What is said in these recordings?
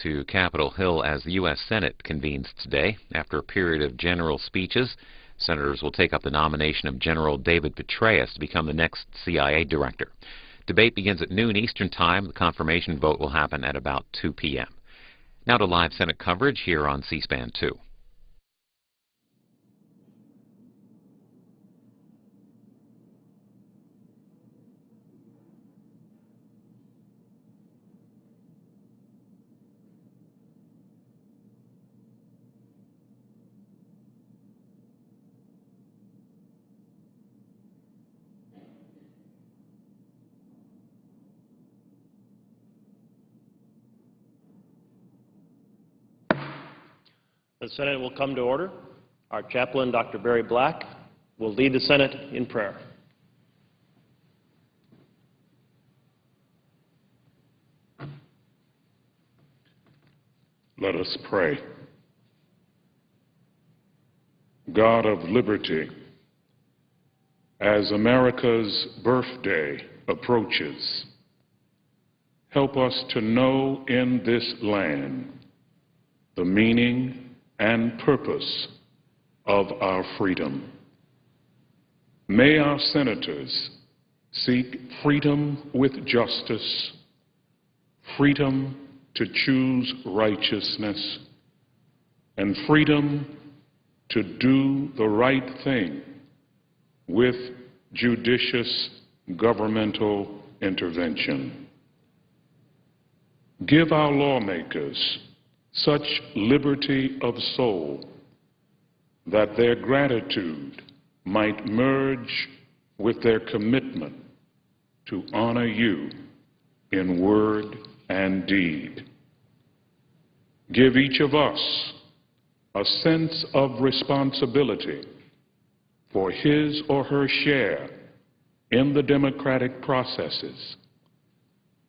to Capitol Hill as the U.S. Senate convenes today. After a period of general speeches, senators will take up the nomination of General David Petraeus to become the next CIA director. Debate begins at noon Eastern Time. The confirmation vote will happen at about 2 p.m. Now to live Senate coverage here on C-SPAN 2. The Senate will come to order. Our chaplain, Dr. Barry Black, will lead the Senate in prayer. Let us pray. God of liberty, as America's birthday approaches, help us to know in this land the meaning and purpose of our freedom. May our senators seek freedom with justice, freedom to choose righteousness, and freedom to do the right thing with judicious governmental intervention. Give our lawmakers such liberty of soul that their gratitude might merge with their commitment to honor you in word and deed. Give each of us a sense of responsibility for his or her share in the democratic processes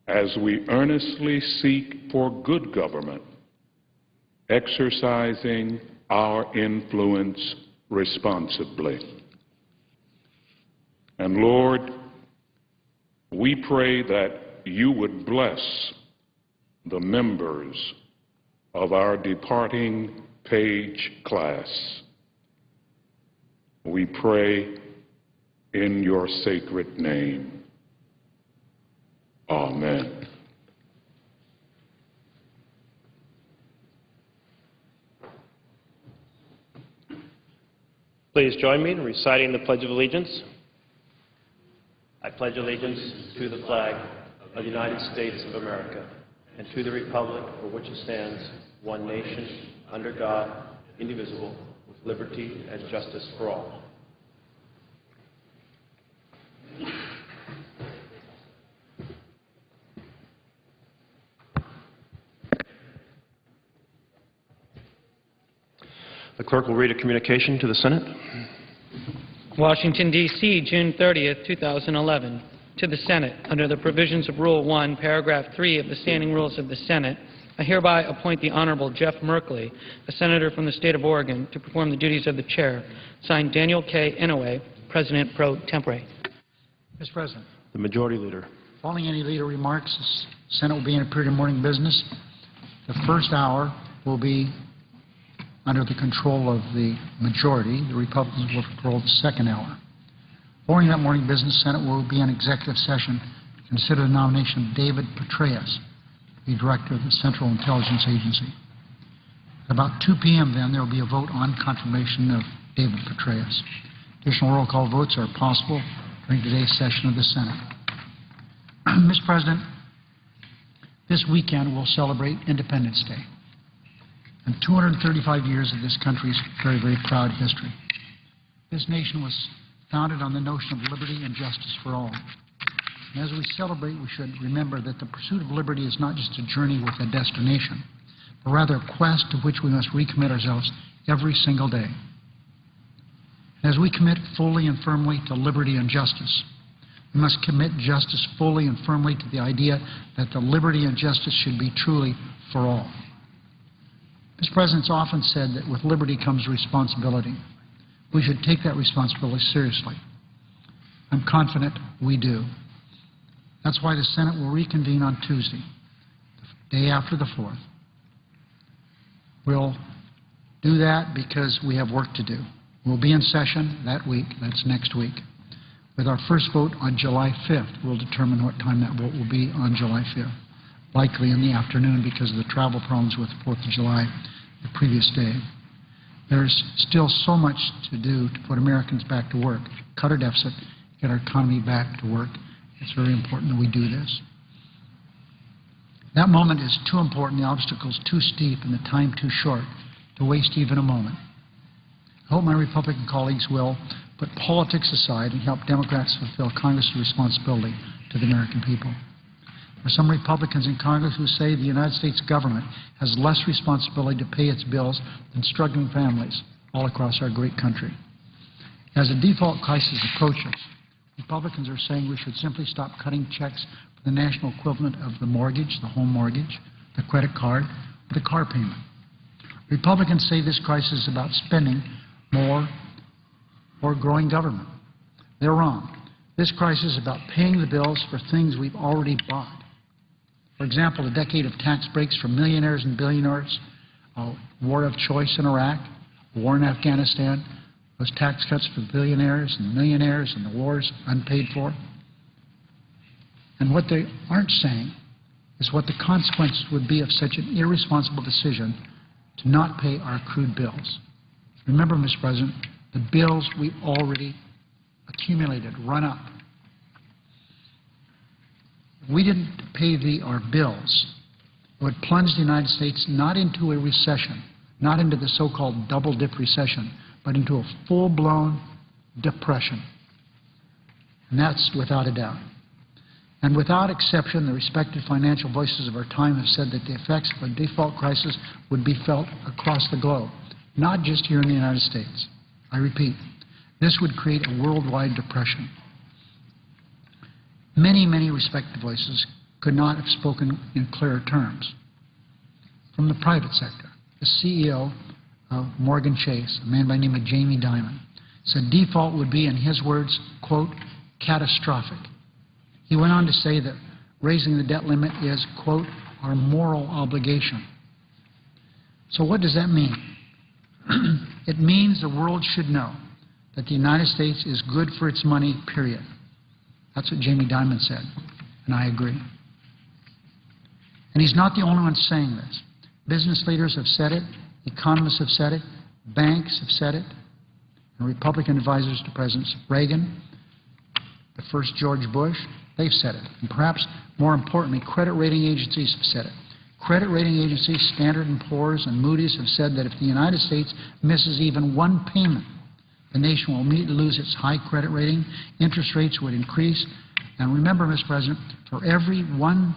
as we earnestly seek for good government, exercising our influence responsibly. And Lord, we pray that you would bless the members of our departing Page class. We pray in your sacred name. Amen. Please join me in reciting the Pledge of Allegiance. I pledge allegiance to the flag of the United States of America and to the republic for which it stands, one nation, under God, indivisible, with liberty and justice for all. The clerk will read a communication to the Senate. Washington, D.C., June 30th, 2011. To the Senate, under the provisions of Rule 1, Paragraph 3 of the Standing Rules of the Senate, I hereby appoint the Honorable Jeff Merkley, a senator from the state of Oregon, to perform the duties of the chair. Signed, Daniel K. Inouye, President pro tempore. Mr. President. The Majority Leader. Following any leader remarks, the Senate will be in a period of morning business. The first hour will be under the control of the majority. The Republicans will control the second hour. Following that morning business, the Senate will be in executive session to consider the nomination of David Petraeus, the director of the Central Intelligence Agency. At about 2 p.m. then, there will be a vote on confirmation of David Petraeus. Additional roll call votes are possible during today's session of the Senate. Mr. President, this weekend we'll celebrate Independence Day and 235 years of this country's very, very proud history. This nation was founded on the notion of liberty and justice for all. And as we celebrate, we should remember that the pursuit of liberty is not just a journey with a destination, but rather a quest to which we must recommit ourselves every single day. As we commit fully and firmly to liberty and justice, we must commit justice fully and firmly to the idea that the liberty and justice should be truly for all. Mr. President, it's often said that with liberty comes responsibility. We should take that responsibility seriously. I'm confident we do. That's why the Senate will reconvene on Tuesday, the day after the 4th, We'll do that because we have work to do. We'll be in session that week, that's next week. With our first vote on July 5th, we'll determine what time that vote will be on July 5th, likely in the afternoon because of the travel problems with 4th of July the previous day. There's still so much to do to put Americans back to work, cut our deficit, get our economy back to work. It's very important that we do this. That moment is too important, the obstacle's too steep, and the time too short to waste even a moment. I hope my Republican colleagues will put politics aside and help Democrats fulfill Congress's responsibility to the American people. There are some Republicans in Congress who say the United States government has less responsibility to pay its bills than struggling families all across our great country. As the default crisis approaches, Republicans are saying we should simply stop cutting checks for the national equivalent of the mortgage, the home mortgage, the credit card, or the car payment. Republicans say this crisis is about spending more or growing government. They're wrong. This crisis is about paying the bills for things we've already bought. For example, a decade of tax breaks for millionaires and billionaires, a war of choice in Iraq, a war in Afghanistan, those tax cuts for billionaires and millionaires and the wars unpaid for. And what they aren't saying is what the consequences would be of such an irresponsible decision to not pay our accrued bills. Remember, Mr. President, the bills we've already accumulated, run up. If we didn't pay our bills, it would plunge the United States not into a recession, not into the so-called double-dip recession, but into a full-blown depression. And that's without a doubt. And without exception, the respected financial voices of our time have said that the effects of a default crisis would be felt across the globe, not just here in the United States. I repeat, this would create a worldwide depression. Many, many respected voices could not have spoken in clearer terms. From the private sector, the CEO of Morgan Chase, a man by the name of Jamie Dimon, said default would be, in his words, quote, catastrophic. He went on to say that raising the debt limit is, quote, our moral obligation. So what does that mean? It means the world should know that the United States is good for its money, period. That's what Jamie Dimon said, and I agree. And he's not the only one saying this. Business leaders have said it, economists have said it, banks have said it, and Republican advisors to Presidents Reagan, the first George Bush, they've said it. And perhaps more importantly, credit rating agencies have said it. Credit rating agencies, Standard & Poor's and Moody's, have said that if the United States misses even one payment, the nation will immediately lose its high credit rating, interest rates would increase, and remember, Mr. President, for every 1%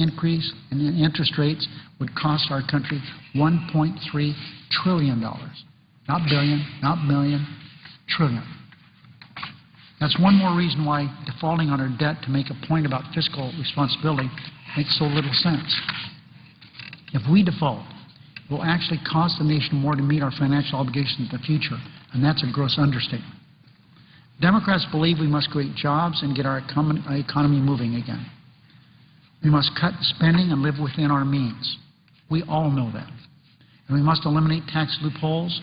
increase in interest rates would cost our country $1.3 trillion. Not billion, not million, trillion. That's one more reason why defaulting on our debt to make a point about fiscal responsibility makes so little sense. If we default, it will actually cost the nation more to meet our financial obligations in the future, and that's a gross understatement. Democrats believe we must create jobs and get our economy moving again. We must cut spending and live within our means. We all know that. And we must eliminate tax loopholes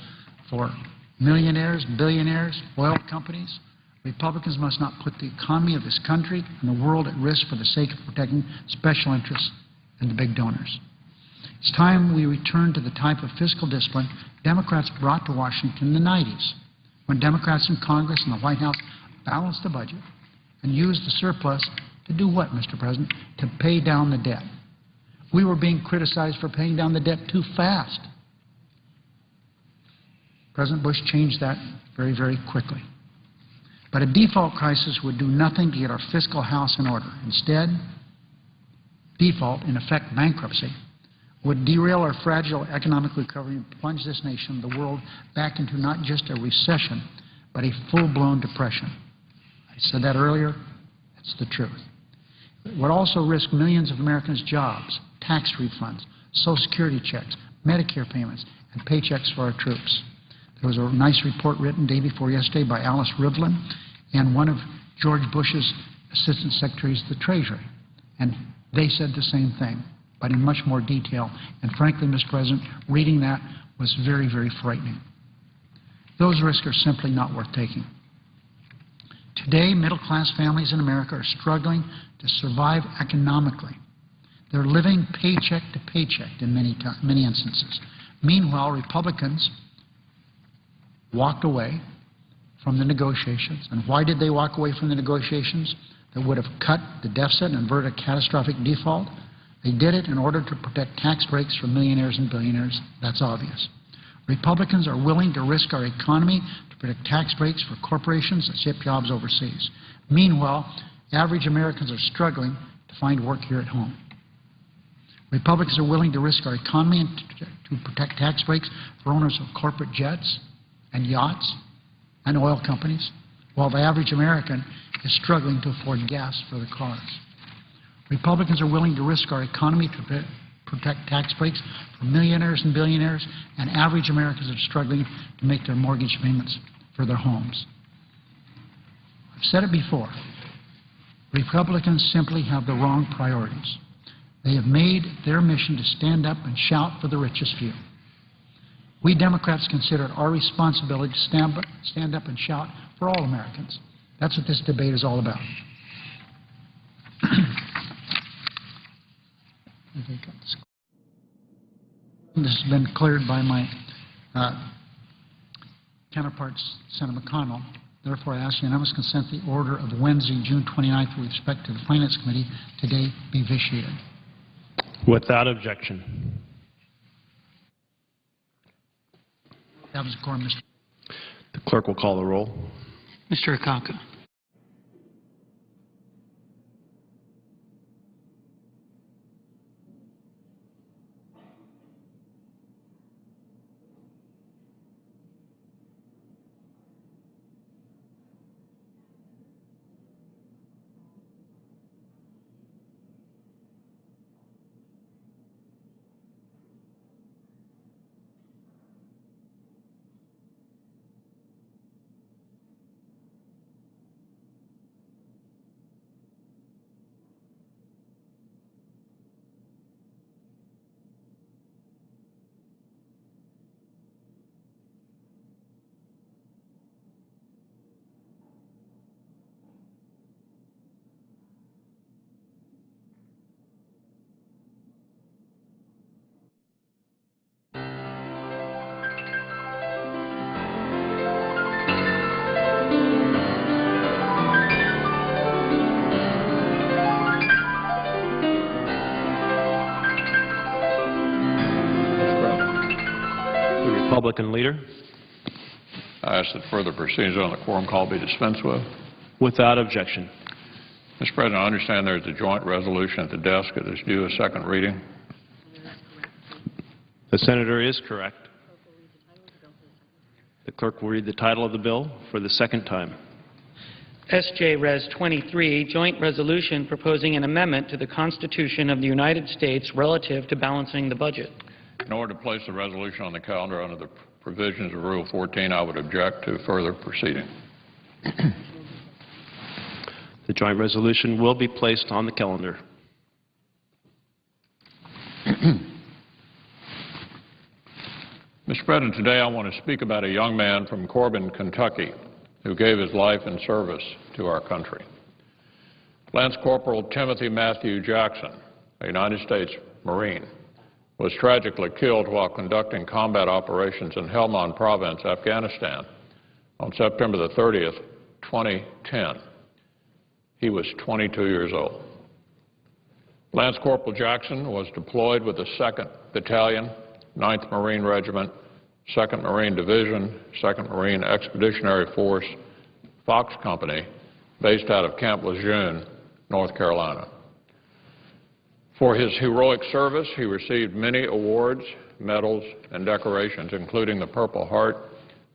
for millionaires, billionaires, oil companies. Republicans must not put the economy of this country and the world at risk for the sake of protecting special interests and the big donors. It's time we return to the type of fiscal discipline Democrats brought to Washington in the 90s, when Democrats in Congress and the White House balanced the budget and used the surplus to do what, Mr. President? To pay down the debt. We were being criticized for paying down the debt too fast. President Bush changed that very, very quickly. But a default crisis would do nothing to get our fiscal house in order. Instead, default, in effect bankruptcy, would derail our fragile economic recovery and plunge this nation, the world, back into not just a recession, but a full-blown depression. I said that earlier. That's the truth. It would also risk millions of Americans' jobs, tax refunds, Social Security checks, Medicare payments, and paychecks for our troops. There was a nice report written day before yesterday by Alice Rivlin and one of George Bush's assistant secretaries of the Treasury, and they said the same thing. but in much more detail. And frankly, Mr. President, reading that was very, very frightening. Those risks are simply not worth taking. Today, middle-class families in America are struggling to survive economically. They're living paycheck to paycheck in many instances. Meanwhile, Republicans walked away from the negotiations. And why did they walk away from the negotiations that would have cut the deficit and averted a catastrophic default? They did it in order to protect tax breaks for millionaires and billionaires. That's obvious. Republicans are willing to risk our economy to protect tax breaks for corporations that ship jobs overseas. Meanwhile, average Americans are struggling to find work here at home. Republicans are willing to risk our economy to protect tax breaks for owners of corporate jets and yachts and oil companies, while the average American is struggling to afford gas for their cars. Republicans are willing to risk our economy to protect tax breaks for millionaires and billionaires, and average Americans are struggling to make their mortgage payments for their homes. I've said it before. Republicans simply have the wrong priorities. They have made their mission to stand up and shout for the richest few. We Democrats consider it our responsibility to stand up and shout for all Americans. That's what this debate is all about. This has been cleared by my counterparts, Senator McConnell. Therefore, I ask unanimous consent the order of Wednesday, June 29th, with respect to the Finance Committee today be vitiated. Without objection. That was a quorum, Mr. The clerk will call the roll. Mr. Akaka. Republican leader. I ask that further proceedings on the quorum call be dispensed with. Without objection. Mr. President, I understand there is a joint resolution at the desk that is due a second reading. The senator is correct. The clerk will read the title of the bill for the second time. S.J. Res. 23, joint resolution proposing an amendment to the Constitution of the United States relative to balancing the budget. In order to place the resolution on the calendar under the provisions of Rule 14, I would object to further proceeding. The joint resolution will be placed on the calendar. Mr. President, today I want to speak about a young man from Corbin, Kentucky, who gave his life in service to our country. Lance Corporal Timothy Matthew Jackson, a United States Marine, was tragically killed while conducting combat operations in Helmand Province, Afghanistan, on September the 30th, 2010. He was 22 years old. Lance Corporal Jackson was deployed with the 2nd Battalion, 9th Marine Regiment, 2nd Marine Division, 2nd Marine Expeditionary Force, Fox Company, based out of Camp Lejeune, North Carolina. For his heroic service, he received many awards, medals, and decorations, including the Purple Heart,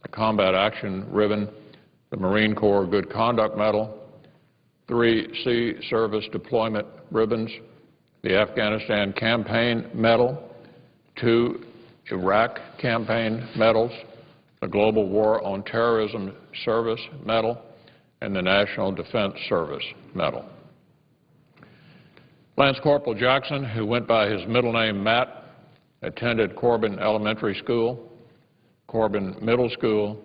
the Combat Action Ribbon, the Marine Corps Good Conduct Medal, 3 Sea Service Deployment Ribbons, the Afghanistan Campaign Medal, 2 Iraq Campaign Medals, the Global War on Terrorism Service Medal, and the National Defense Service Medal. Lance Corporal Jackson, who went by his middle name Matt, attended Corbin Elementary School, Corbin Middle School,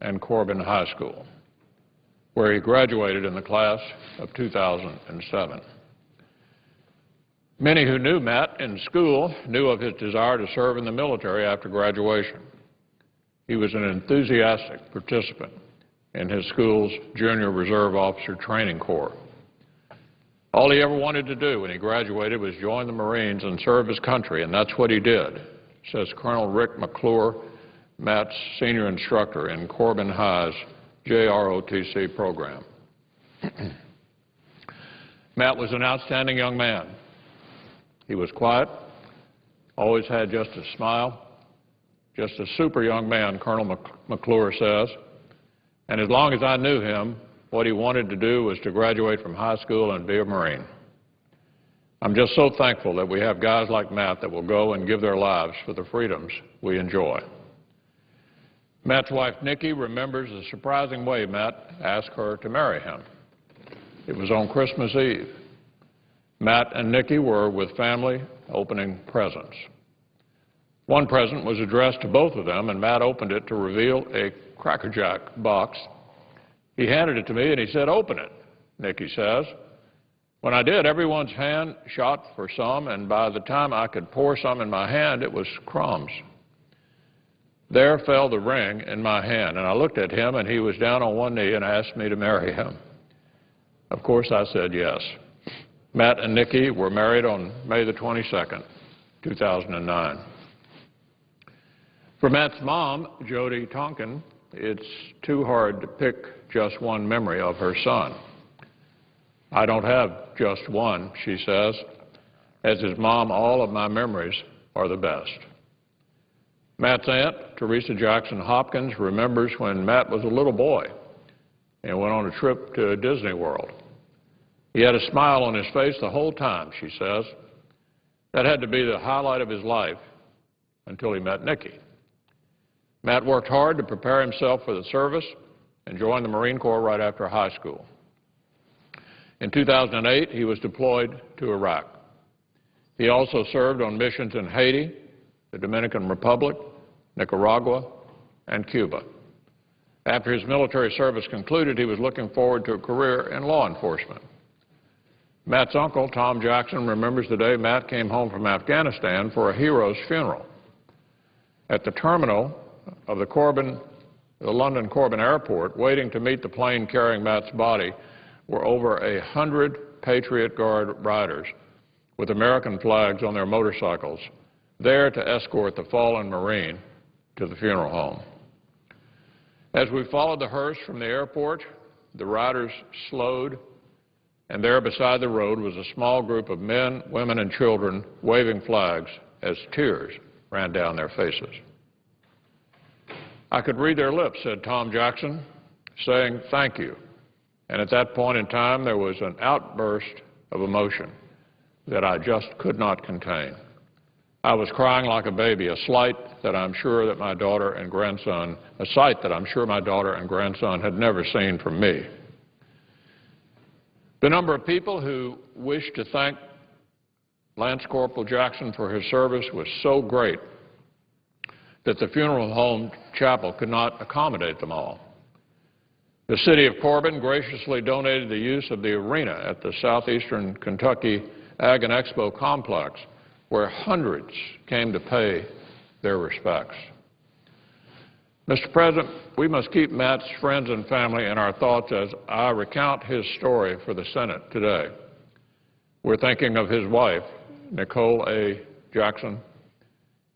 and Corbin High School, where he graduated in the class of 2007. Many who knew Matt in school knew of his desire to serve in the military after graduation. He was an enthusiastic participant in his school's Junior Reserve Officer Training Corps. All he ever wanted to do when he graduated was join the Marines and serve his country, and that's what he did, says Colonel Rick McClure, Matt's senior instructor in Corbin High's JROTC program. Matt was an outstanding young man. He was quiet, always had just a smile, just a super young man, Colonel McClure says. And as long as I knew him, what he wanted to do was to graduate from high school and be a Marine. I'm just so thankful that we have guys like Matt that will go and give their lives for the freedoms we enjoy. Matt's wife, Nikki, remembers the surprising way Matt asked her to marry him. It was on Christmas Eve. Matt and Nikki were with family opening presents. One present was addressed to both of them, and Matt opened it to reveal a Cracker Jack box. He handed it to me and he said, "Open it," Nikki says. When I did, everyone's hand shot for some, and by the time I could pour some in my hand, it was crumbs. There fell the ring in my hand, and I looked at him, and he was down on one knee and asked me to marry him. Of course, I said yes. Matt and Nikki were married on May the 22nd, 2009. For Matt's mom, Jody Tonkin, it's too hard to pick just one memory of her son. I don't have just one, she says. As his mom, all of my memories are the best. Matt's aunt, Teresa Jackson Hopkins, remembers when Matt was a little boy and went on a trip to Disney World. He had a smile on his face the whole time, she says. That had to be the highlight of his life until he met Nikki. Matt worked hard to prepare himself for the service and joined the Marine Corps right after high school. In 2008, he was deployed to Iraq. He also served on missions in Haiti, the Dominican Republic, Nicaragua, and Cuba. After his military service concluded, he was looking forward to a career in law enforcement. Matt's uncle, Tom Jackson, remembers the day Matt came home from Afghanistan for a hero's funeral. At the terminal of the London Corbin Airport, waiting to meet the plane carrying Matt's body, were over 100 Patriot Guard riders with American flags on their motorcycles, there to escort the fallen Marine to the funeral home. As we followed the hearse from the airport, the riders slowed, and there beside the road was a small group of men, women, and children waving flags as tears ran down their faces. I could read their lips, said Tom Jackson, saying thank you. And at that point in time, there was an outburst of emotion that I just could not contain. I was crying like a baby, a sight that I'm sure my daughter and grandson had never seen from me. The number of people who wished to thank Lance Corporal Jackson for his service was so great that the funeral home chapel could not accommodate them all. The city of Corbin graciously donated the use of the arena at the Southeastern Kentucky Ag and Expo complex, where hundreds came to pay their respects. Mr. President, we must keep Matt's friends and family in our thoughts as I recount his story for the Senate today. We're thinking of his wife, Nicole A. Jackson,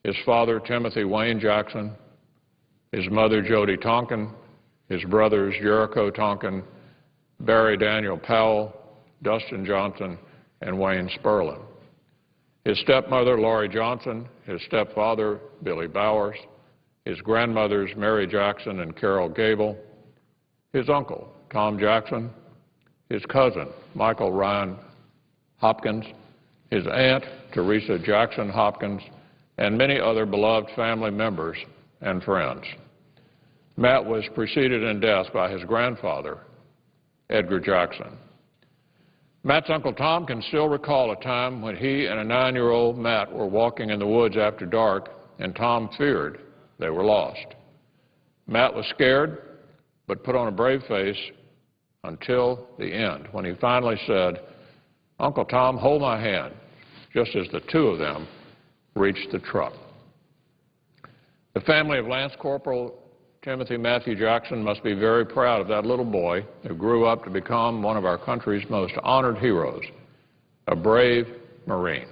his father, Timothy Wayne Jackson, his mother, Jody Tonkin, his brothers, Jericho Tonkin, Barry Daniel Powell, Dustin Johnson, and Wayne Sperlin, his stepmother, Laurie Johnson, his stepfather, Billy Bowers, his grandmothers, Mary Jackson and Carol Gable, his uncle, Tom Jackson, his cousin, Michael Ryan Hopkins, his aunt, Teresa Jackson Hopkins, and many other beloved family members and friends. Matt was preceded in death by his grandfather, Edgar Jackson. Matt's Uncle Tom can still recall a time when he and a 9-year-old Matt were walking in the woods after dark, and Tom feared they were lost. Matt was scared, but put on a brave face until the end, when he finally said, "Uncle Tom, hold my hand," just as the two of them reached the truck. The family of Lance Corporal Timothy Matthew Jackson must be very proud of that little boy who grew up to become one of our country's most honored heroes, a brave Marine.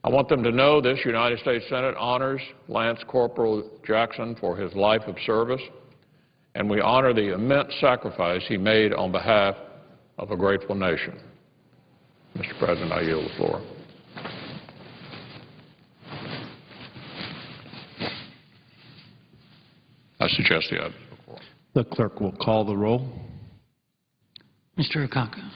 I want them to know this United States Senate honors Lance Corporal Jackson for his life of service, and we honor the immense sacrifice he made on behalf of a grateful nation. Mr. President, I yield the floor. I suggest the items before. The clerk will call the roll. Mr. Akaka.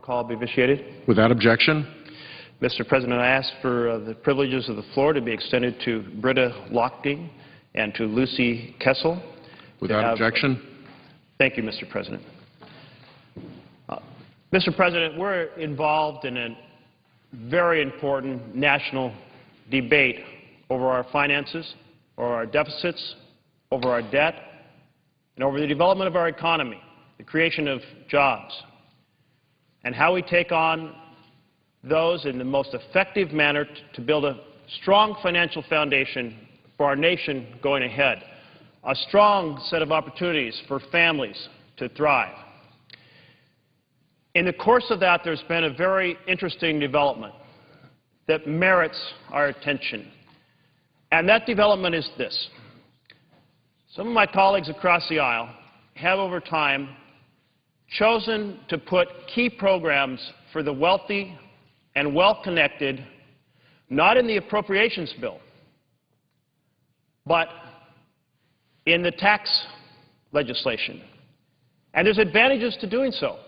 call be vitiated. Without objection. Mr. President, I ask for the privileges of the floor to be extended to Britta Lochte and to Lucy Kessel. Without objection. Thank you, Mr. President. Mr. President, we're involved in a very important national debate over our finances, over our deficits, over our debt, and over the development of our economy, the creation of jobs, and how we take on those in the most effective manner to build a strong financial foundation for our nation going ahead, a strong set of opportunities for families to thrive. In the course of that, there's been a very interesting development that merits our attention. And that development is this. Some of my colleagues across the aisle have over time chosen to put key programs for the wealthy and well-connected not in the appropriations bill, but in the tax legislation. And there's advantages to doing so.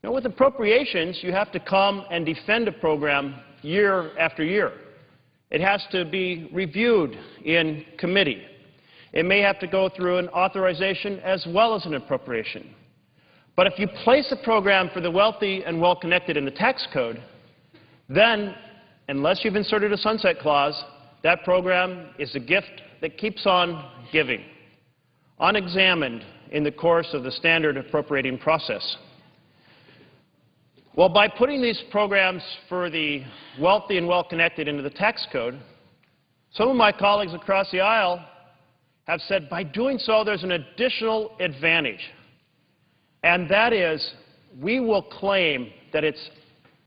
You know, with appropriations, you have to come and defend a program year after year. It has to be reviewed in committee. It may have to go through an authorization as well as an appropriation. But if you place a program for the wealthy and well-connected in the tax code, then, unless you've inserted a sunset clause, that program is a gift that keeps on giving, unexamined in the course of the standard appropriating process. Well, by putting these programs for the wealthy and well-connected into the tax code, some of my colleagues across the aisle have said by doing so there's an additional advantage, and that is we will claim that it's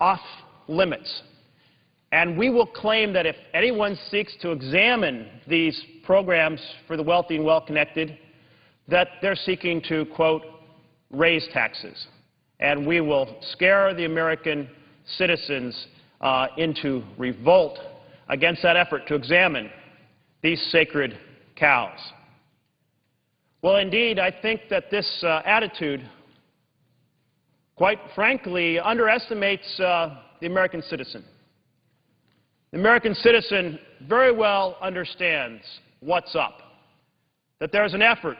off limits. And we will claim that if anyone seeks to examine these programs for the wealthy and well-connected, that they're seeking to, quote, raise taxes. And we will scare the American citizens into revolt against that effort to examine these sacred cows. Well, indeed, I think that this attitude, quite frankly, underestimates the American citizen. The American citizen very well understands what's up, that there's an effort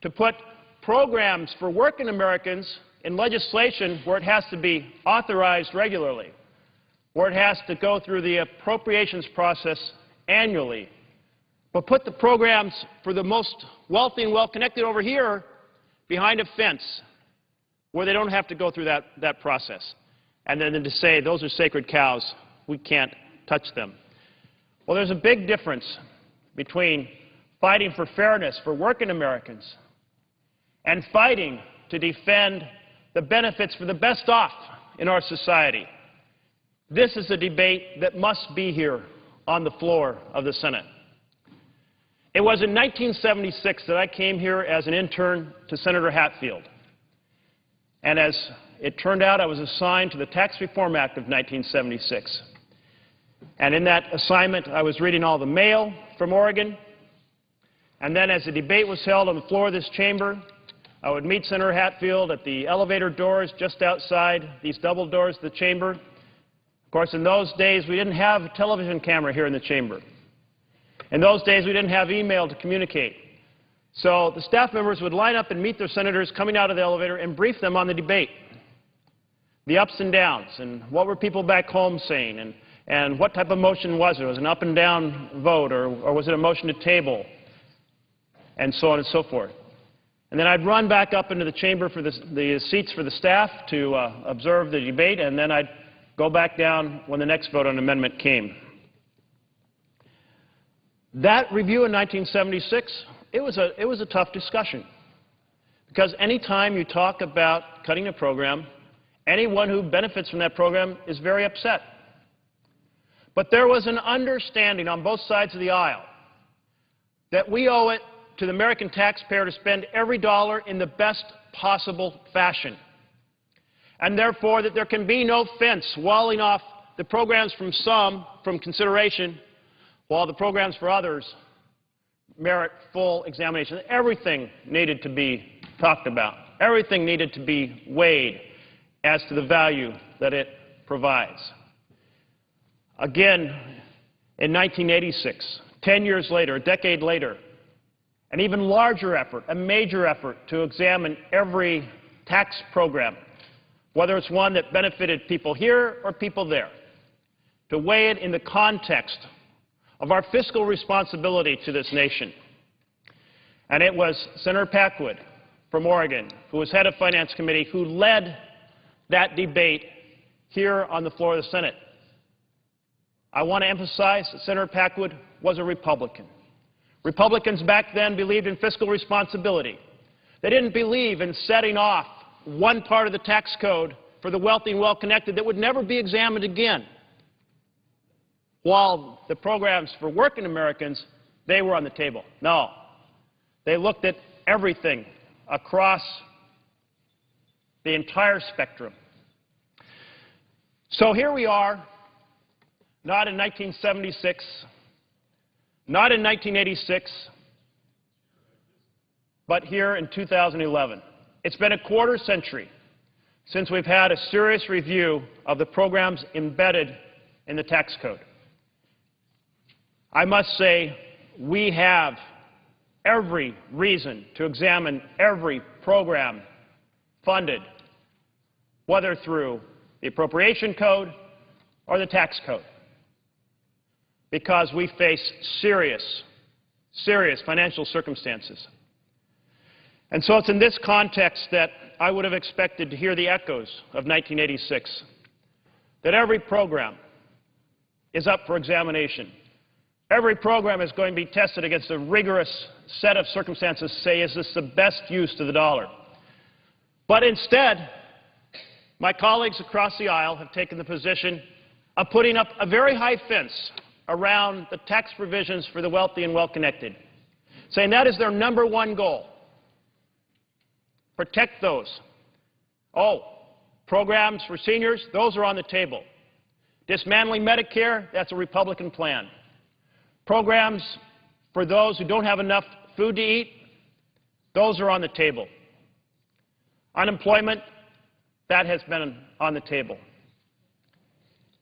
to put programs for working Americans in legislation where it has to be authorized regularly, where it has to go through the appropriations process annually, but put the programs for the most wealthy and well-connected over here behind a fence where they don't have to go through that process. And then to say, those are sacred cows, we can't touch them. Well, there's a big difference between fighting for fairness for working Americans and fighting to defend the benefits for the best off in our society. This is a debate that must be here on the floor of the Senate. It was in 1976 that I came here as an intern to Senator Hatfield. And as it turned out, I was assigned to the Tax Reform Act of 1976. And in that assignment, I was reading all the mail from Oregon. And then as the debate was held on the floor of this chamber, I would meet Senator Hatfield at the elevator doors just outside these double doors of the chamber. Of course, in those days, we didn't have a television camera here in the chamber. In those days, we didn't have email to communicate. So the staff members would line up and meet their senators coming out of the elevator and brief them on the debate, the ups and downs, and what were people back home saying, and what type of motion was it? Was it an up and down vote, or was it a motion to table, and so on and so forth. And then I'd run back up into the chamber for the seats for the staff to observe the debate, and then I'd go back down when the next vote on an amendment came. That review in 1976, it was a tough discussion, because any time you talk about cutting a program, anyone who benefits from that program is very upset. But there was an understanding on both sides of the aisle that we owe it to the American taxpayer to spend every dollar in the best possible fashion, and therefore that there can be no fence walling off the programs from some from consideration while the programs for others merit full examination. Everything needed to be talked about. Everything needed to be weighed as to the value that it provides. Again, in 1986, 10 years later, a decade later, an even larger effort, a major effort to examine every tax program, whether it's one that benefited people here or people there, to weigh it in the context of our fiscal responsibility to this nation. And it was Senator Packwood from Oregon, who was head of Finance Committee, who led that debate here on the floor of the Senate. I want to emphasize that Senator Packwood was a Republican. Republicans back then believed in fiscal responsibility. They didn't believe in setting off one part of the tax code for the wealthy and well-connected that would never be examined again, while the programs for working Americans, they were on the table. No. They looked at everything across the entire spectrum. So here we are, not in 1976, not in 1986, but here in 2011. It's been a quarter century since we've had a serious review of the programs embedded in the tax code. I must say, we have every reason to examine every program funded, whether through the appropriation code or the tax code, because we face serious, serious financial circumstances. And so it's in this context that I would have expected to hear the echoes of 1986, that every program is up for examination. Every program is going to be tested against a rigorous set of circumstances to say, is this the best use of the dollar? But instead, my colleagues across the aisle have taken the position of putting up a very high fence around the tax provisions for the wealthy and well-connected, saying that is their number one goal. Protect those. Oh, programs for seniors, those are on the table. Dismantling Medicare, that's a Republican plan. Programs for those who don't have enough food to eat, those are on the table. Unemployment, that has been on the table.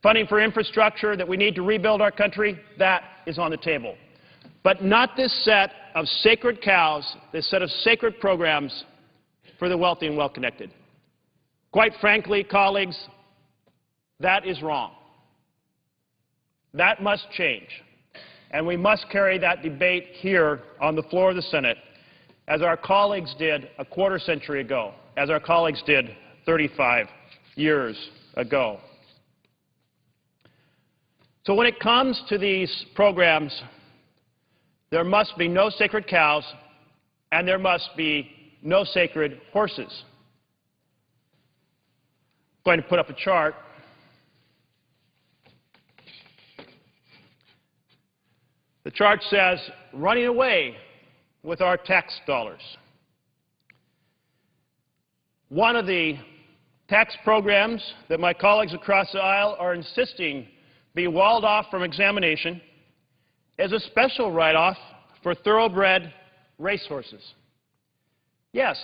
Funding for infrastructure that we need to rebuild our country, that is on the table. But not this set of sacred cows, this set of sacred programs for the wealthy and well-connected. Quite frankly, colleagues, that is wrong. That must change. And we must carry that debate here on the floor of the Senate, as our colleagues did a quarter century ago, as our colleagues did 35 years ago. So when it comes to these programs, there must be no sacred cows, and there must be no sacred horses. I'm going to put up a chart. The chart says, running away with our tax dollars. One of the tax programs that my colleagues across the aisle are insisting be walled off from examination is a special write-off for thoroughbred racehorses. Yes,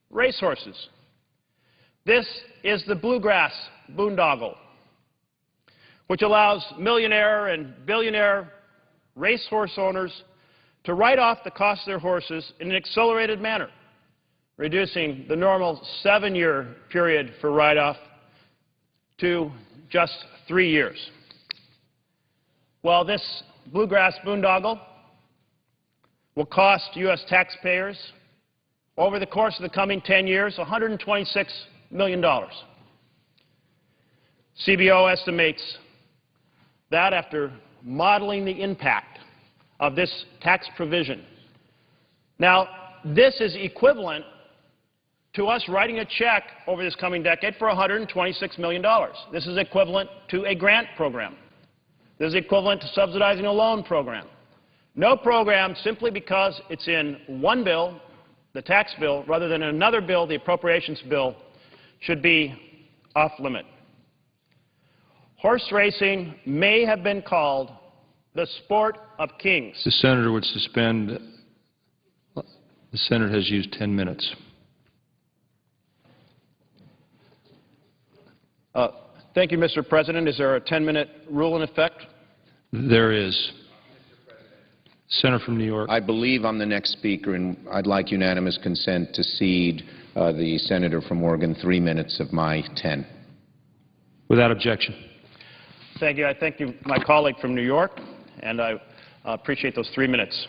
racehorses. This is the bluegrass boondoggle, which allows millionaire and billionaire racehorse owners to write off the cost of their horses in an accelerated manner, reducing the normal 7-year period for write-off to just 3 years. Well, this bluegrass boondoggle will cost U.S. taxpayers over the course of the coming 10 years $126 million. CBO estimates that after modeling the impact of this tax provision. Now, this is equivalent to us writing a check over this coming decade for $126 million. This is equivalent to a grant program. This is equivalent to subsidizing a loan program. No program, simply because it's in one bill, the tax bill, rather than another bill, the appropriations bill, should be off limit. Horse racing may have been called the sport of kings. The senator would suspend. The senator has used 10 minutes. Thank you, Mr. President. Is there a 10-minute rule in effect? There is. Senator from New York. I believe I'm the next speaker, and I'd like unanimous consent to cede the senator from Oregon 3 minutes of my 10. Without objection. Thank you. I thank you, my colleague from New York, and I appreciate those 3 minutes.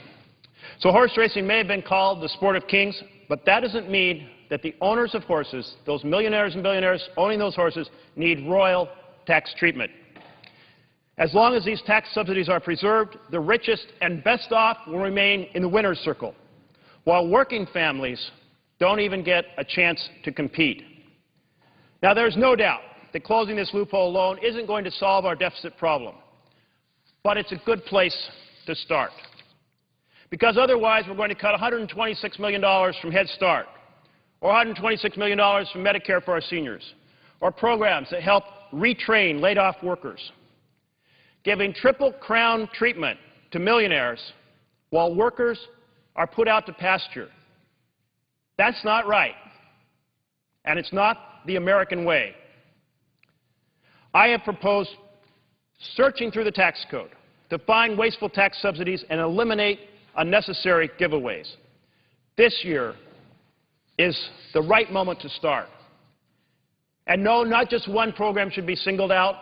So horse racing may have been called the sport of kings, but that doesn't mean that the owners of horses, those millionaires and billionaires owning those horses, need royal tax treatment. As long as these tax subsidies are preserved, the richest and best off will remain in the winner's circle, while working families don't even get a chance to compete. Now, there's no doubt that closing this loophole alone isn't going to solve our deficit problem, but it's a good place to start. Because otherwise, we're going to cut $126 million from Head Start, or $126 million from Medicare for our seniors, or programs that help retrain laid-off workers, giving Triple Crown treatment to millionaires while workers are put out to pasture. That's not right, and it's not the American way. I have proposed searching through the tax code to find wasteful tax subsidies and eliminate unnecessary giveaways. This year is the right moment to start. And no, not just one program should be singled out.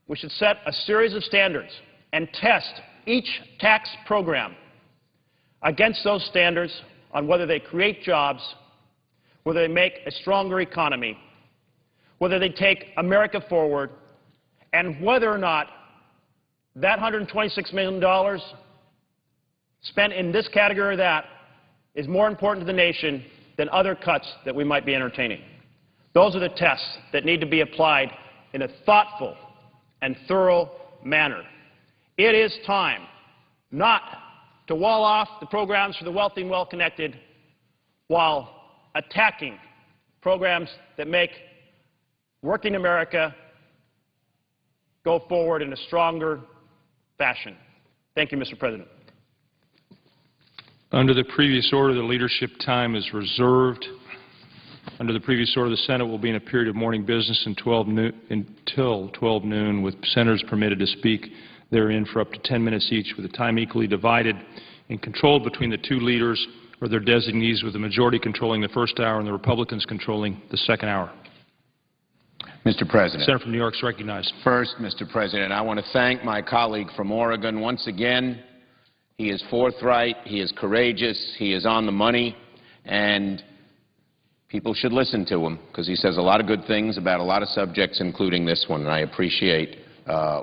We should set a series of standards and test each tax program against those standards on whether they create jobs, whether they make a stronger economy, whether they take America forward, and whether or not that $126 million spent in this category or that is more important to the nation than other cuts that we might be entertaining. Those are the tests that need to be applied in a thoughtful and thorough manner. It is time not to wall off the programs for the wealthy and well-connected while attacking programs that make working America go forward in a stronger fashion. Thank you, Mr. President. Under the previous order, the leadership time is reserved. Under the previous order, the Senate will be in a period of morning business until 12 noon, with senators permitted to speak therein for up to 10 minutes each, with the time equally divided and controlled between the two leaders or their designees, with the majority controlling the first hour and the Republicans controlling the second hour. Mr. President. Senator from New York is recognized. First, Mr. President, I want to thank my colleague from Oregon once again. He is forthright, he is courageous, he is on the money, and people should listen to him because he says a lot of good things about a lot of subjects, including this one, and I appreciate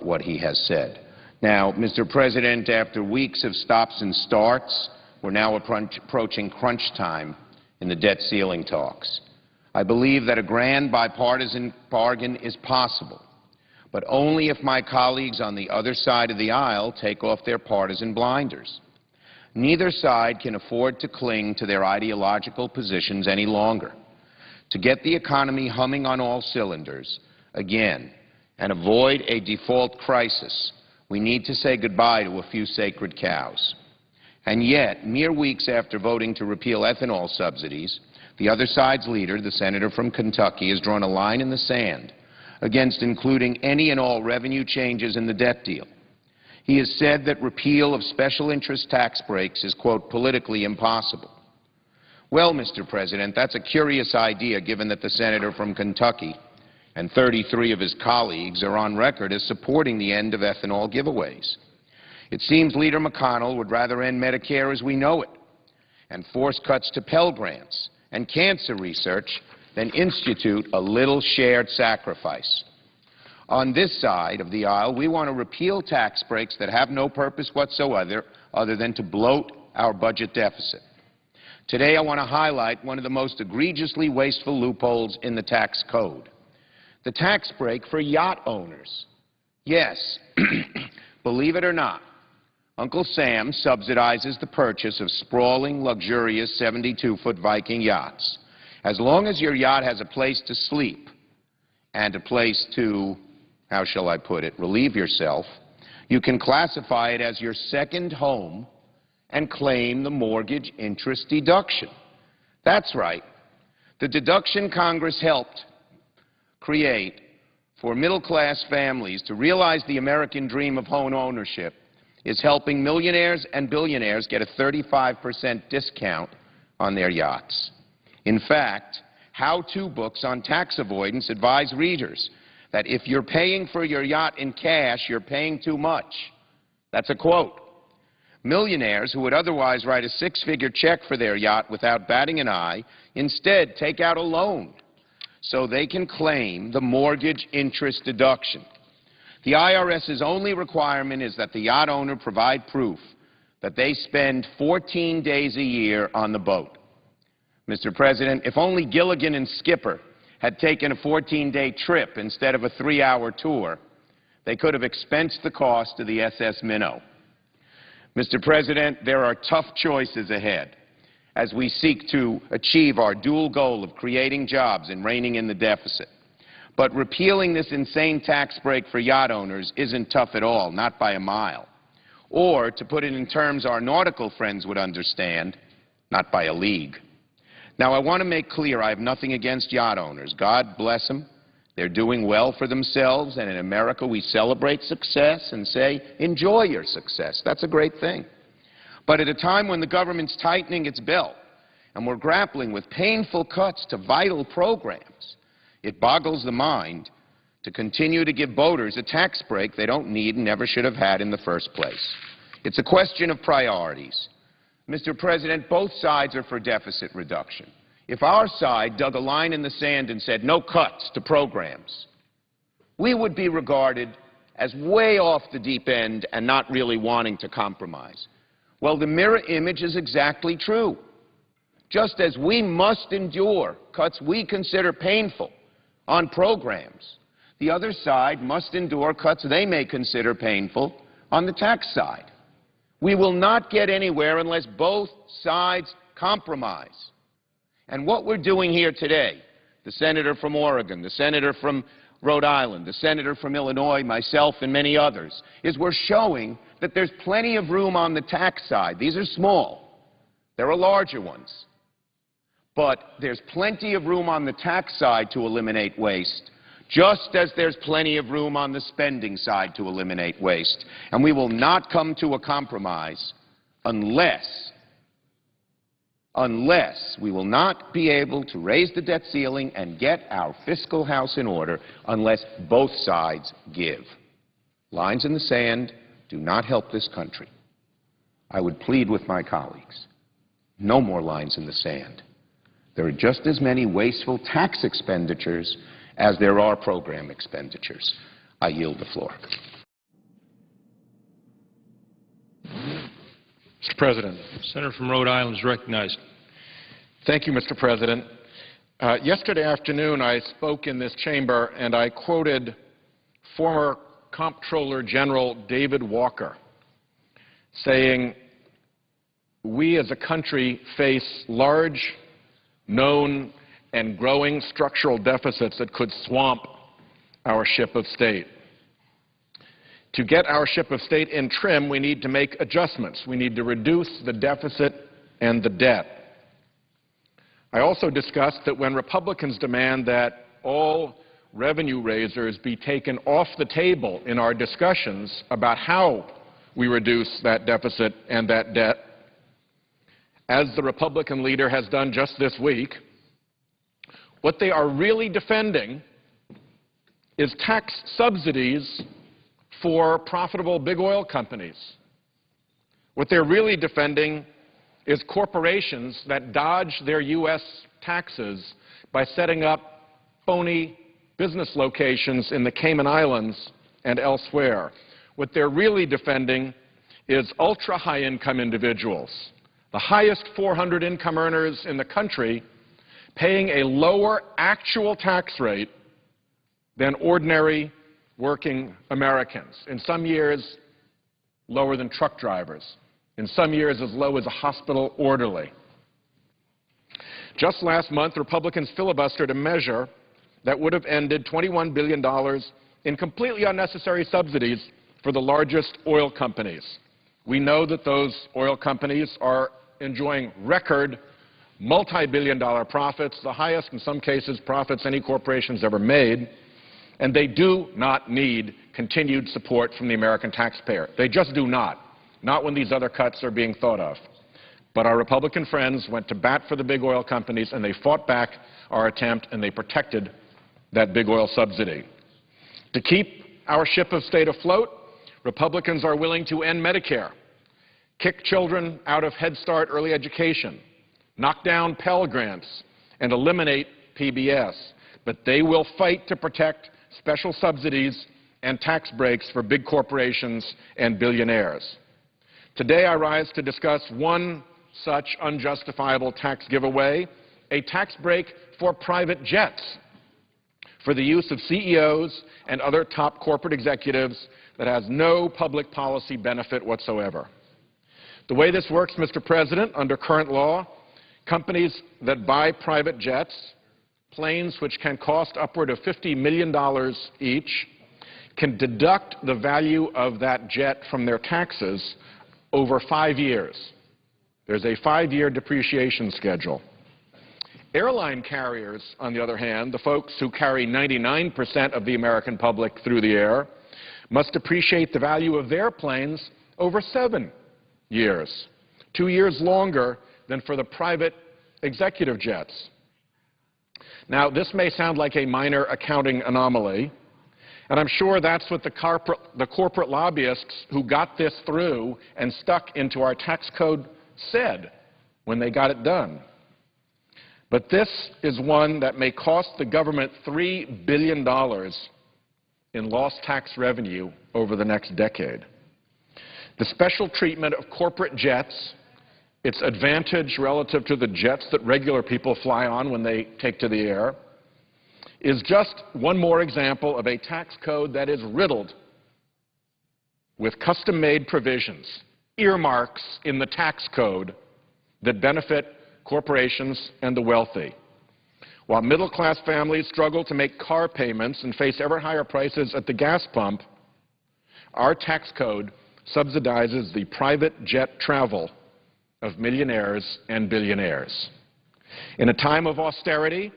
what he has said. Now, Mr. President, after weeks of stops and starts, we're now approaching crunch time in the debt ceiling talks. I believe that a grand bipartisan bargain is possible, but only if my colleagues on the other side of the aisle take off their partisan blinders. Neither side can afford to cling to their ideological positions any longer. To get the economy humming on all cylinders again and avoid a default crisis, we need to say goodbye to a few sacred cows. And yet, mere weeks after voting to repeal ethanol subsidies, the other side's leader, the senator from Kentucky, has drawn a line in the sand against including any and all revenue changes in the debt deal. He has said that repeal of special interest tax breaks is, quote, politically impossible. Well, Mr. President, that's a curious idea given that the senator from Kentucky and 33 of his colleagues are on record as supporting the end of ethanol giveaways. It seems Leader McConnell would rather end Medicare as we know it and force cuts to Pell Grants and cancer research than institute a little shared sacrifice. On this side of the aisle, we want to repeal tax breaks that have no purpose whatsoever other than to bloat our budget deficit. Today, I want to highlight one of the most egregiously wasteful loopholes in the tax code, the tax break for yacht owners. Yes, believe it or not, Uncle Sam subsidizes the purchase of sprawling, luxurious 72-foot Viking yachts. As long as your yacht has a place to sleep and a place to, how shall I put it, relieve yourself, you can classify it as your second home and claim the mortgage interest deduction. That's right. The deduction Congress helped create for middle-class families to realize the American dream of home ownership is helping millionaires and billionaires get a 35% discount on their yachts. In fact, how-to books on tax avoidance advise readers that if you're paying for your yacht in cash, you're paying too much. That's a quote. Millionaires who would otherwise write a six-figure check for their yacht without batting an eye instead take out a loan so they can claim the mortgage interest deduction. The IRS's only requirement is that the yacht owner provide proof that they spend 14 days a year on the boat. Mr. President, if only Gilligan and Skipper had taken a 14-day trip instead of a 3-hour tour, they could have expensed the cost of the SS Minnow. Mr. President, there are tough choices ahead as we seek to achieve our dual goal of creating jobs and reining in the deficit. But repealing this insane tax break for yacht owners isn't tough at all, not by a mile. Or, to put it in terms our nautical friends would understand, not by a league. Now, I want to make clear I have nothing against yacht owners. God bless them. They're doing well for themselves, and in America we celebrate success and say, enjoy your success. That's a great thing. But at a time when the government's tightening its belt and we're grappling with painful cuts to vital programs, it boggles the mind to continue to give boaters a tax break they don't need and never should have had in the first place. It's a question of priorities. Mr. President, both sides are for deficit reduction. If our side dug a line in the sand and said no cuts to programs, we would be regarded as way off the deep end and not really wanting to compromise. Well, the mirror image is exactly true. Just as we must endure cuts we consider painful on programs, the other side must endure cuts they may consider painful on the tax side. We will not get anywhere unless both sides compromise. And what we're doing here today, the senator from Oregon, the senator from Rhode Island, the senator from Illinois, myself, and many others, is we're showing that there's plenty of room on the tax side. These are small. There are larger ones. But there's plenty of room on the tax side to eliminate waste, just as there's plenty of room on the spending side to eliminate waste. And we will not come to a compromise unless we will not be able to raise the debt ceiling and get our fiscal house in order unless both sides give. Lines in the sand do not help this country. I would plead with my colleagues, no more lines in the sand. There are just as many wasteful tax expenditures as there are program expenditures. I yield the floor. Mr. President. Senator from Rhode Island is recognized. Thank you, Mr. President. Yesterday afternoon, I spoke in this chamber and I quoted former Comptroller General David Walker saying, "We as a country face large, known, and growing structural deficits that could swamp our ship of state. To get our ship of state in trim, we need to make adjustments. We need to reduce the deficit and the debt." I also discussed that when Republicans demand that all revenue raisers be taken off the table in our discussions about how we reduce that deficit and that debt, as the Republican leader has done just this week, what they are really defending is tax subsidies for profitable big oil companies. What they're really defending is corporations that dodge their U.S. taxes by setting up phony business locations in the Cayman Islands and elsewhere. What they're really defending is ultra-high-income individuals, the highest 400 income earners in the country, paying a lower actual tax rate than ordinary working Americans. In some years, lower than truck drivers. In some years, as low as a hospital orderly. Just last month, Republicans filibustered a measure that would have ended $21 billion in completely unnecessary subsidies for the largest oil companies. We know that those oil companies are enjoying record multi-billion-dollar profits, the highest in some cases profits any corporation's ever made. and they do not need continued support from the American taxpayer. They just do not when these other cuts are being thought of. But our Republican friends went to bat for the big oil companies, and they fought back our attempt, and they protected that big oil subsidy. To keep our ship of state afloat, Republicans are willing to end Medicare, kick children out of Head Start early education, knock down Pell Grants, and eliminate PBS. But they will fight to protect special subsidies and tax breaks for big corporations and billionaires. Today I rise to discuss one such unjustifiable tax giveaway, a tax break for private jets for the use of CEOs and other top corporate executives that has no public policy benefit whatsoever. The way this works, Mr. President, under current law, companies that buy private jets, planes which can cost upward of $50 million each, can deduct the value of that jet from their taxes over 5 years. There's a 5-year depreciation schedule. Airline carriers, on the other hand, the folks who carry 99% of the American public through the air, must appreciate the value of their planes over 7 years, 2 years longer than for the private executive jets. Now, this may sound like a minor accounting anomaly, and I'm sure that's what the corporate lobbyists who got this through and stuck into our tax code said when they got it done. But this is one that may cost the government $3 billion in lost tax revenue over the next decade. The special treatment of corporate jets, its advantage relative to the jets that regular people fly on when they take to the air, is just one more example of a tax code that is riddled with custom-made provisions, earmarks in the tax code that benefit corporations and the wealthy. While middle-class families struggle to make car payments and face ever higher prices at the gas pump, our tax code subsidizes the private jet travel of millionaires and billionaires. In a time of austerity,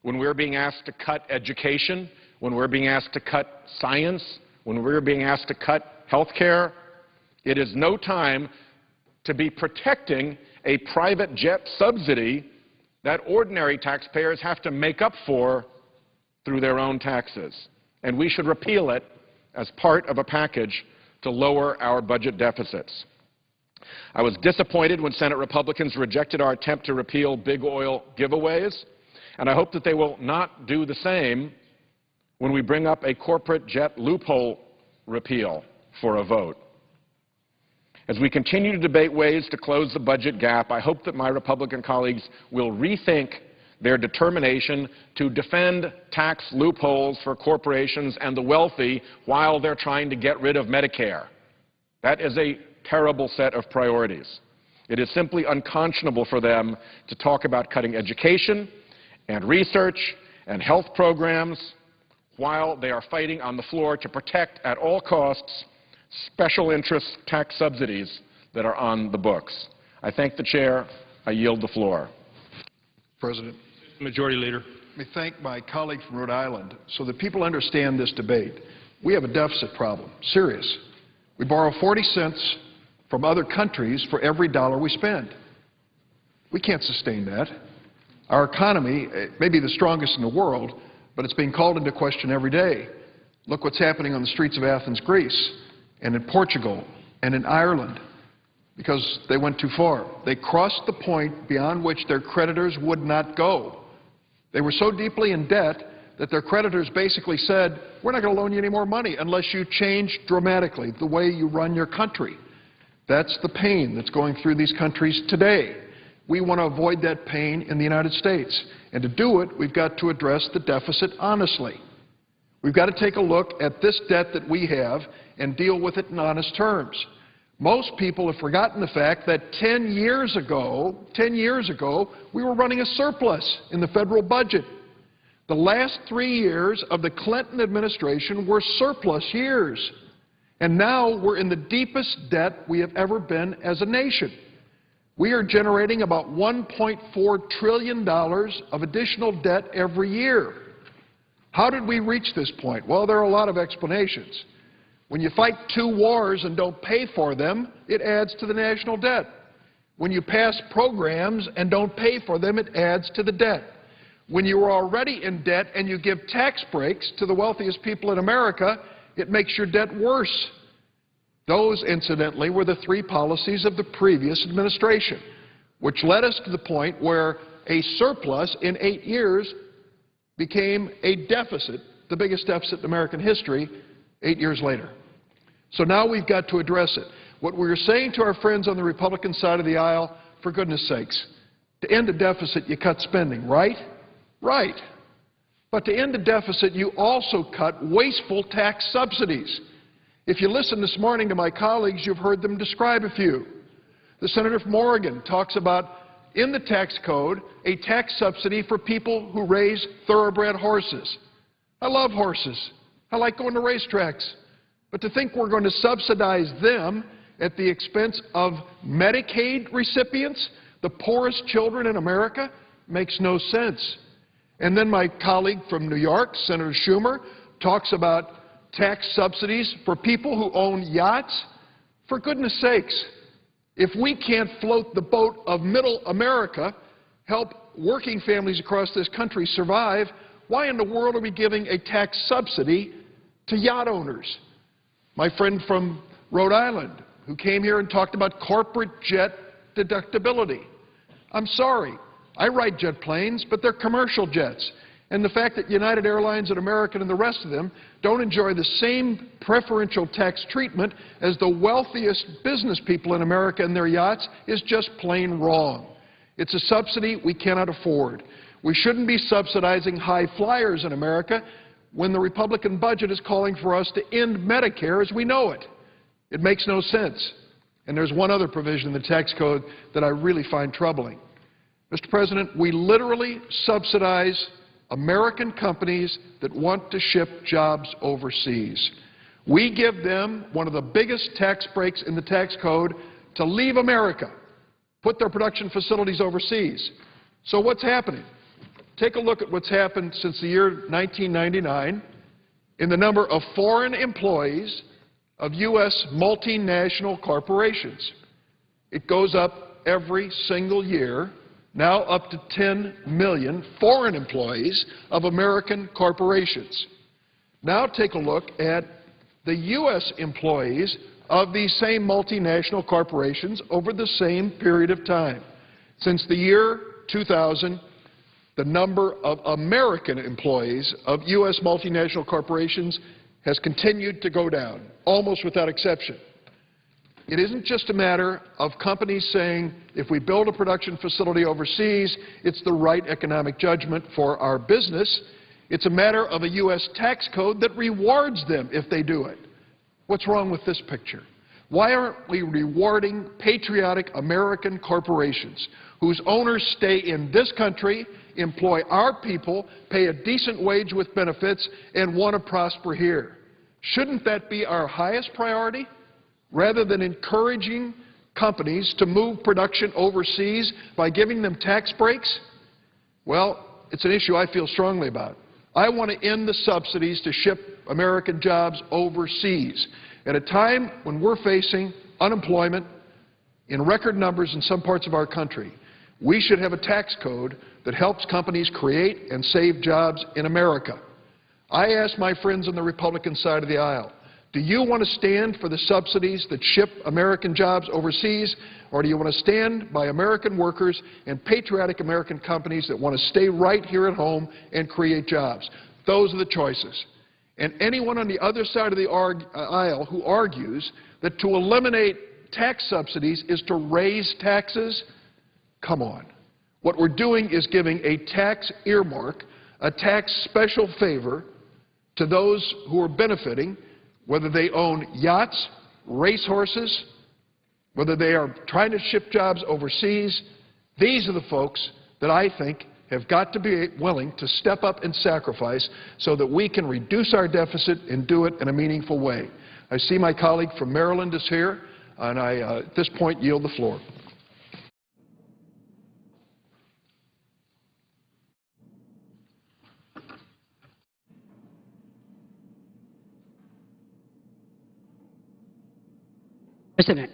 when we're being asked to cut education, when we're being asked to cut science, when we're being asked to cut health care, it is no time to be protecting a private jet subsidy that ordinary taxpayers have to make up for through their own taxes. And we should repeal it as part of a package to lower our budget deficits. I was disappointed when Senate Republicans rejected our attempt to repeal big oil giveaways, and I hope that they will not do the same when we bring up a corporate jet loophole repeal for a vote. As we continue to debate ways to close the budget gap, I hope that my Republican colleagues will rethink their determination to defend tax loopholes for corporations and the wealthy while they're trying to get rid of Medicare. That is a terrible set of priorities. It is simply unconscionable for them to talk about cutting education and research and health programs while they are fighting on the floor to protect at all costs special interest tax subsidies that are on the books. I thank the chair. I yield the floor. President. Majority Leader. Let me thank my colleague from Rhode Island. So that people understand this debate, we have a deficit problem, serious. We borrow 40 cents from other countries for every dollar we spend. We can't sustain that. Our economy may be the strongest in the world, but it's being called into question every day. Look what's happening on the streets of Athens, Greece, and in Portugal, and in Ireland, because they went too far. They crossed the point beyond which their creditors would not go. They were so deeply in debt that their creditors basically said, we're not going to loan you any more money unless you change dramatically the way you run your country. That's the pain that's going through these countries today. We want to avoid that pain in the United States. And to do it, we've got to address the deficit honestly. We've got to take a look at this debt that we have and deal with it in honest terms. Most people have forgotten the fact that 10 years ago, we were running a surplus in the federal budget. The last 3 years of the Clinton administration were surplus years. And now we're in the deepest debt we have ever been as a nation. We are generating about $1.4 trillion of additional debt every year. How did we reach this point? Well, there are a lot of explanations. When you fight 2 wars and don't pay for them, it adds to the national debt. When you pass programs and don't pay for them, it adds to the debt. When you are already in debt and you give tax breaks to the wealthiest people in America, it makes your debt worse. Those, incidentally, were the 3 policies of the previous administration, which led us to the point where a surplus in 8 years became a deficit, the biggest deficit in American history, 8 years later. So now we've got to address it. What we're saying to our friends on the Republican side of the aisle, for goodness sakes, to end a deficit, you cut spending, right? Right. But to end a deficit, you also cut wasteful tax subsidies. If you listen this morning to my colleagues, you've heard them describe a few. The senator from Oregon talks about, in the tax code, a tax subsidy for people who raise thoroughbred horses. I love horses. I like going to racetracks. But to think we're going to subsidize them at the expense of Medicaid recipients, the poorest children in America, makes no sense. And then my colleague from New York, Senator Schumer, talks about tax subsidies for people who own yachts. For goodness sakes, if we can't float the boat of middle America, help working families across this country survive, why in the world are we giving a tax subsidy to yacht owners? My friend from Rhode Island, who came here and talked about corporate jet deductibility. I'm sorry, I ride jet planes, but they're commercial jets. And the fact that United Airlines and American and the rest of them don't enjoy the same preferential tax treatment as the wealthiest business people in America and their yachts is just plain wrong. It's a subsidy we cannot afford. We shouldn't be subsidizing high flyers in America when the Republican budget is calling for us to end Medicare as we know it. It makes no sense. And there's one other provision in the tax code that I really find troubling. Mr. President, we literally subsidize American companies that want to ship jobs overseas. We give them one of the biggest tax breaks in the tax code to leave America, put their production facilities overseas. So what's happening? Take a look at what's happened since the year 1999 in the number of foreign employees of U.S. multinational corporations. It goes up every single year, now up to 10 million foreign employees of American corporations. Now take a look at the U.S. employees of these same multinational corporations over the same period of time. Since the year 2000, the number of American employees of U.S. multinational corporations has continued to go down, almost without exception. It isn't just a matter of companies saying, if we build a production facility overseas, it's the right economic judgment for our business. It's a matter of a U.S. tax code that rewards them if they do it. What's wrong with this picture? Why aren't we rewarding patriotic American corporations whose owners stay in this country, employ our people, pay a decent wage with benefits, and want to prosper here? Shouldn't that be our highest priority? Rather than encouraging companies to move production overseas by giving them tax breaks? Well, it's an issue I feel strongly about. I want to end the subsidies to ship American jobs overseas at a time when we're facing unemployment in record numbers in some parts of our country. We should have a tax code that helps companies create and save jobs in America. I ask my friends on the Republican side of the aisle, do you want to stand for the subsidies that ship American jobs overseas, or do you want to stand by American workers and patriotic American companies that want to stay right here at home and create jobs? Those are the choices. And anyone on the other side of the aisle who argues that to eliminate tax subsidies is to raise taxes, come on. What we're doing is giving a tax earmark, a tax special favor to those who are benefiting, whether they own yachts, racehorses, whether they are trying to ship jobs overseas. These are the folks that I think have got to be willing to step up and sacrifice so that we can reduce our deficit and do it in a meaningful way. I see my colleague from Maryland is here, and I, at this point, yield the floor. President.